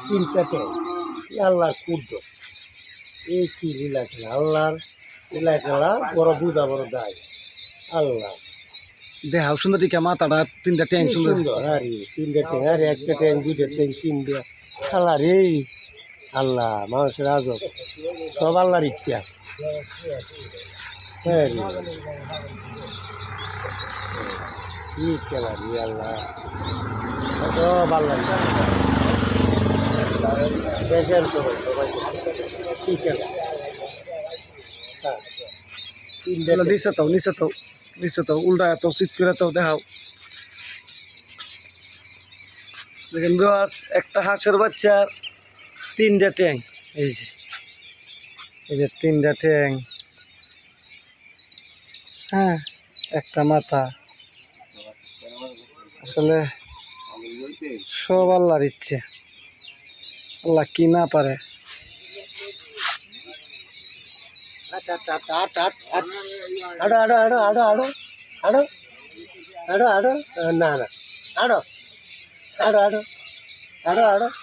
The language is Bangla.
তিনটা ট্যাঙ্ক আল্লাহর কুদ্দত এই কি লীলা খেলা আল্লাহর লীলা খেলা বড় বুঝা বড় দায় আল্লাহ দেখাও সুন্দর দিকে মাথাটা তিনটা ট্যাঙ্ক কি সুন্দর সুন্দর আরে তিনটা ট্যাঙ্ক আরে একটা ট্যাঙ্ক দুইটা ট্যাঙ্ক তিনটা আল্লাহ রে আল্লাহ মানুষের আজব সব আল্লাহর ইচ্ছা হ্যাঁ রে কি খেলা রে আল্লাহ সব আল্লাহ দেখেন সবাই সবাই কি খেলা হ্যাঁ তিনটা নিচে তো উল্টা তো শীত করে তো দেখাও দেখেন ভিউয়ার্স একটা হাঁসের বাচ্চার তিনটা ট্যাঙ্ক এই যে তিনটা ট্যাঙ্ক হ্যাঁ একটা মাথা আসলে সব আল্লাহর ইচ্ছে আল্লাহ কি না পারে আড়ো আড়ো আড়ো আড়ো আড়ো আড়ো আড়ো আড়ো না না আড়ো আড়ো আড়ো আড়ো আড়ো